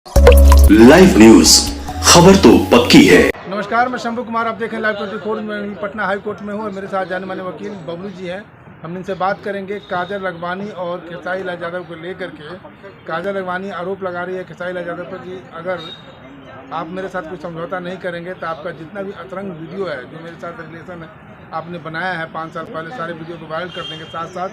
Live news, खबर तो पक्की है। नमस्कार, मैं शंभू कुमार, आप देखें लाइव 24 में पटना हाई कोर्ट में हूँ और मेरे साथ जाने माने वकील बबलू जी हैं। हम इनसे बात करेंगे काजल लखवानी और खेसारी लाल यादव को लेकर के। काजल लखवानी आरोप लगा रही है खेसारी लाल यादव पर कि अगर आप मेरे साथ कोई समझौता नहीं करेंगे तो आपका जितना भी अतरंग वीडियो है जो मेरे साथ रिलेशन आपने बनाया है 5 साल पहले, सारे वीडियो को वायरल कर देंगे। साथ साथ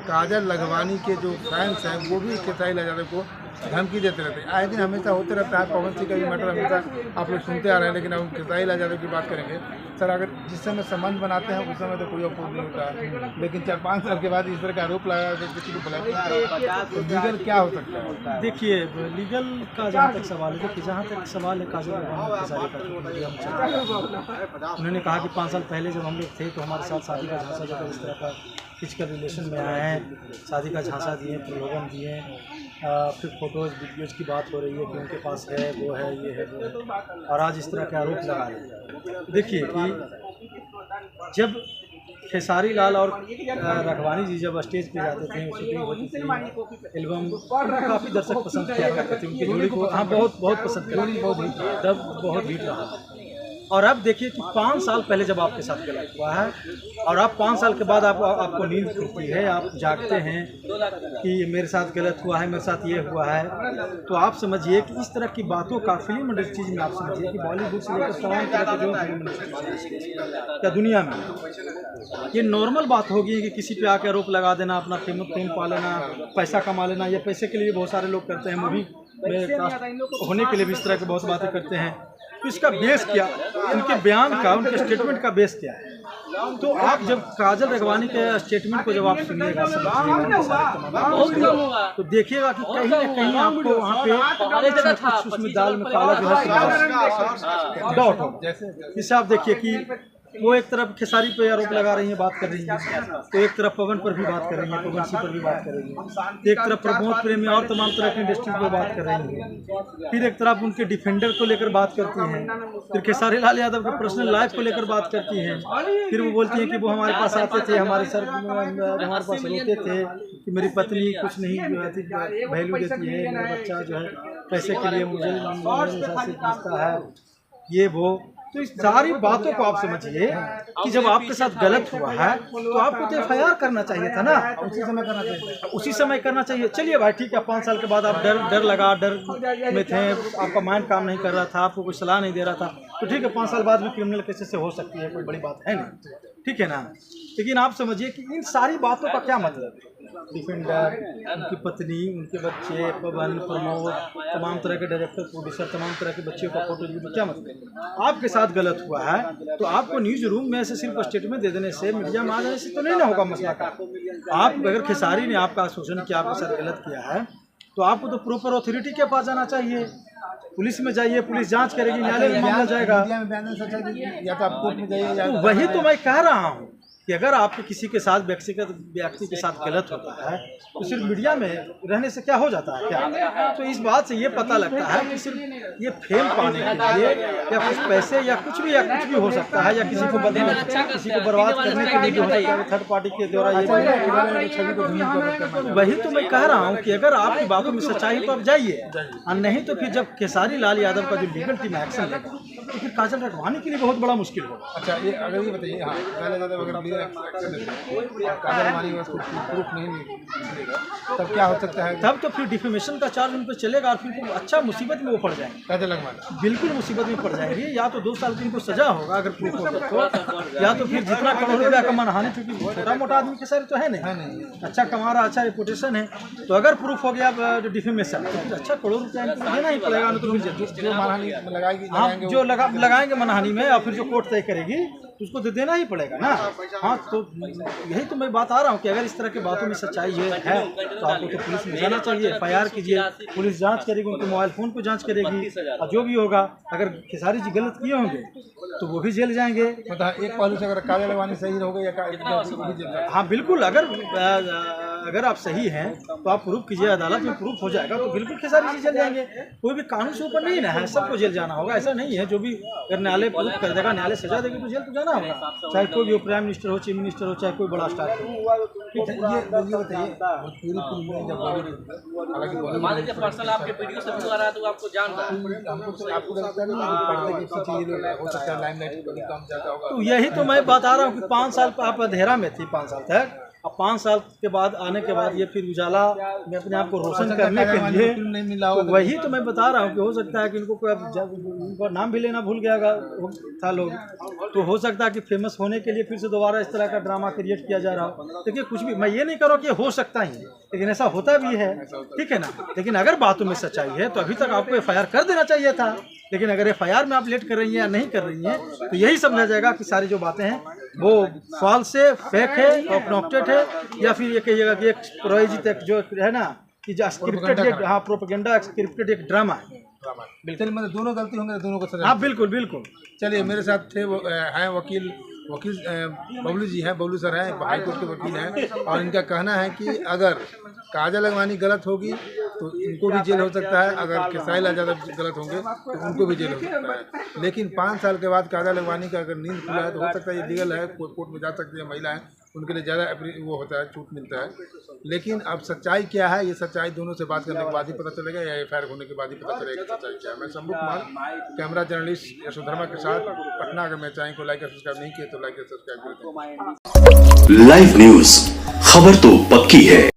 काजल लखवानी के जो फैंस हैं वो भी खेसारी लाल यादव को धमकी देते रहते हैं। आए दिन हमेशा होते रहता है। पवन सिंह का भी मैटर हमेशा आप लोग सुनते आ रहे हैं, लेकिन अब हम खेसारी लाल यादव की बात करेंगे। सर, अगर जिस समय संबंध बनाते हैं उस समय तो कोई अपोज नहीं होता है, लेकिन 4-5 साल के बाद इस तरह का आरोप लगाया कि किसी को ब्लैकमेल तो लीगल क्या हो सकता है? देखिए, लीगल का जहाँ तक सवाल है, देखिए जहाँ तक सवाल है काजल लखवानी का, उन्होंने कहा कि 5 साल पहले जब हम लोग थे तो हमारे साथ शादी का झांसा जब इस तरह का फिजिकल रिलेशन में आए हैं, शादी का झांसा दिए, प्रलोभन दिए, फिर फोटोज़ वीडियोज़ की बात हो रही है कि उनके पास है, वो है, ये है, वो है, और आज इस तरह के आरोप लगा रहे हैं। देखिए कि जब खेसारी लाल और रखवानी जी जब स्टेज पे जाते थे, शूटिंग होती थी, एल्बम काफ़ी दर्शक पसंद किया करते थे, उनकी जोड़ी को हाँ बहुत पसंद करते थे, तब बहुत हिट रहा। और अब देखिए कि 5 साल पहले जब आपके साथ गलत हुआ है और आप 5 साल के बाद आपको नींद खुलती है, आप जागते हैं कि मेरे साथ गलत हुआ है, मेरे साथ ये हुआ है, तो आप समझिए कि इस तरह की बातों का फिल्म इंडस्ट्रीज में आप समझिए कि बॉलीवुड से लेकर तमाम तरह के जो फिल्म इंडस्ट्री या दुनिया में ये नॉर्मल बात होगी कि किसी पे आके आरोप लगा देना, अपना फेम पा लेना, पैसा कमा लेना। ये पैसे के लिए बहुत सारे लोग करते हैं, मूवी में कास्ट होने के लिए भी इस तरह की बहुत बातें करते हैं। तो इसका बेस क्या, उनके बयान का, उनके स्टेटमेंट का बेस क्या है? तो आप जब काजल लखवानी के स्टेटमेंट को जब आप सुनिएगा, तो देखिएगा कि कहीं ना कहीं आपको वहाँ पे उसमें दाल में काला जो है डाउट हो। जैसे आप देखिए कि वो एक तरफ खेसारी पे आरोप लगा रही हैं, बात कर रही हैं, तो एक तरफ पवन पर भी बात कर रही हैं, पवन सिंह पर भी बात कर रही हैं, एक तरफ प्रमोद प्रेमी और तमाम तरह की इंडस्ट्री पर बात कर रही हैं, फिर एक तरफ उनके डिफेंडर को लेकर बात करती हैं, फिर खेसारी लाल यादव के पर्सनल लाइफ को लेकर बात करती हैं, फिर वो बोलती हैं कि वो हमारे पास आते थे, हमारे सर हमारे पास रोते थे कि मेरी पत्नी कुछ नहीं वैल्यू देती है, मेरा बच्चा जो है पैसे के लिए मुझे पूछता है, ये वो। तो इस सारी बातों को आप समझिए कि जब आपके साथ गलत हुआ है तो आपको तो FIR करना चाहिए था ना, उसी समय करना चाहिए। चलिए भाई ठीक है, 5 साल के बाद आप डर में थे, आपका माइंड काम नहीं कर रहा था, आपको कोई सलाह नहीं दे रहा था, तो ठीक है, 5 साल बाद भी क्रिमिनल केसेस से हो सकती है, कोई बड़ी बात है नहीं, ठीक है ना। लेकिन आप समझिए कि इन सारी बातों का क्या मतलब है? डिफेंडर, उनकी पत्नी, उनके बच्चे, पवन, प्रमोद, तमाम तरह के डायरेक्टर, प्रोड्यूसर, तमाम तरह के बच्चों का फोटो, क्या मतलब? आपके साथ गलत हुआ है तो आपको न्यूज रूम में से सिर्फ स्टेटमेंट दे देने से, मीडिया में आ जाने से तो नहीं ना होगा मसला का। आप अगर खेसारी ने आपका शोषण किया, आपके साथ गलत किया है, तो आपको तो प्रॉपर अथॉरिटी के पास जाना चाहिए, पुलिस में जाइए, पुलिस जांच करेगी, न्यायालय में मामला जाएगा, या तो आप कोर्ट में जाइए। तो वही तो मैं कह रहा हूँ कि अगर आपके किसी के साथ व्यक्ति के साथ गलत होता है तो सिर्फ मीडिया में रहने से क्या हो जाता है क्या? तो इस बात से ये पता लगता है कि सिर्फ ये फेम पाने के लिए या कुछ पैसे या कुछ भी हो सकता है, या किसी को बदलने, किसी को बर्बाद करने के लिए भी हो सकता है, थर्ड पार्टी के द्वारा ये छवि को। वही तो मैं कह रहा हूँ कि अगर आपकी बातों में सच्चाई तो आप जाइए, और नहीं तो फिर जब खेसारी लाल यादव का जो लीगल टीम एक्शन लेगा तो फिर काजल लखवानी के लिए बहुत बड़ा मुश्किल होगा। अच्छा, ये अगर ये बताइए, हाँ, प्रूफ नहीं मिलेगा तब क्या हो सकता है? तब तो फिर डिफेमेशन का चार्ज उन पर चलेगा और फिर अच्छा मुसीबत में वो पड़ जाएंगे, काजल लखवानी बिल्कुल मुसीबत में पड़ जाएंगे। या तो 2 साल की उनको सजा होगा अगर प्रूफ होगा तो, या तो फिर जितना करोड़ रुपया का मानहानि, क्योंकि छोटा मोटा आदमी के सारे तो है नहीं, अच्छा कमा रहा, अच्छा रिपोर्टेशन है, तो अगर प्रूफ हो गया डिफेमेशन तो अच्छा करोड़ रुपया देना ही पड़ेगा। तो जो मानहानि लगाएगी, जो लगाएंगे मानहानि में, और फिर जो कोर्ट तय करेगी उसको तो देना ही पड़ेगा ना। हाँ, तो यही तो मैं बात आ रहा हूँ कि अगर इस तरह की बातों में सच्चाई है तो आपको तो पुलिस में जाना चाहिए, FIR कीजिए, पुलिस जांच करेगी, उनके मोबाइल फ़ोन को जांच करेगी, और जो भी होगा, अगर खेसारी जी गलत किए होंगे तो वो भी जेल जाएंगे। मतलब एक पहलू से अगर काजल लखवानी सही हो गई या, हाँ बिल्कुल, अगर अगर आप सही हैं तो आप प्रूफ कीजिए, अदालत में प्रूफ हो जाएगा तो बिल्कुल खेसारी जी जेल जाएंगे। कोई भी कानून से ऊपर नहीं ना है, सबको जेल जाना होगा। ऐसा नहीं है जो भी अगर न्यायालय प्रूफ कर देगा, न्यायालय सजा देगी तो जेल तो जाना होगा, चाहे कोई भी हो, प्राइम मिनिस्टर हो, चीफ मिनिस्टर हो, चाहे कोई बड़ा स्टार हो। ये बताइए पूरी फिल्म में जब हालांकि मान लीजिए पर्सनल आपके वीडियो से व्यू आ रहा है तो आपको जान रहा है। आपको लगता नहीं है पर्दे के पीछे ये लोग हो सकता है लाइमलाइट कभी कम ज़्यादा होगा? तो यही तो मैं बता रहा हूँ कि 5 साल आप अंधेरा में थी 5 साल तक, अब 5 साल के बाद आने के बाद ये फिर उजाला में अपने आप को रोशन करने के लिए नहीं मिला तो वही तो मैं बता रहा हूँ कि हो सकता है कि इनको कोई उनका नाम भी लेना भूल गया था लोग, तो हो सकता है कि फेमस होने के लिए फिर से दोबारा इस तरह का ड्रामा क्रिएट किया जा रहा हो। देखिए कुछ भी मैं ये नहीं कह रहा कि हो सकता ही है, लेकिन ऐसा होता भी है, ठीक है ना। लेकिन अगर बातों में सच्चाई है तो अभी तक आपको FIR कर देना चाहिए था, लेकिन अगर FIR में आप लेट कर रही हैं या नहीं कर रही हैं तो यही समझा जाएगा कि सारी जो बातें हैं वो फॉल्स है, फेक है, ऑब्नॉक्टेड है, या फिर ये कहिएगा कि एक प्रायोजित एक जो है ना कि जो स्क्रिप्टेड एक प्रोपेगेंडा स्क्रिप्टेड एक ड्रामा है। चलिए मतलब दोनों गलती होंगे तो दोनों को सजा। हाँ बिल्कुल बिल्कुल। चलिए मेरे साथ थे वो हैं वकील बबलू जी हैं, बबलू सर हैं, हाई कोर्ट के वकील हैं, और इनका कहना है कि अगर काजल लखवानी गलत होगी तो इनको भी जेल हो सकता है, अगर खेसारी लाल यादव गलत होंगे तो उनको भी जेल हो सकता है। लेकिन 5 साल के बाद काजल लखवानी का अगर नींद खुला है तो हो सकता है ये लीगल है, कोर्ट में जा सकती है, महिला है, उनके लिए ज़्यादा वो होता है, छूट मिलता है। लेकिन अब सच्चाई क्या है, ये सच्चाई दोनों से बात करने के बाद ही पता चलेगा या FIR होने के बाद ही पता चलेगा सच्चाई क्या है। मैं शंभू कुमार, कैमरा जर्नलिस्ट यशोधर्मा के साथ, पटना। अगर मेरे चैनल को लाइक और सब्सक्राइब नहीं किए तो लाइक और सब्सक्राइब करें। लाइव न्यूज, खबर तो पक्की है।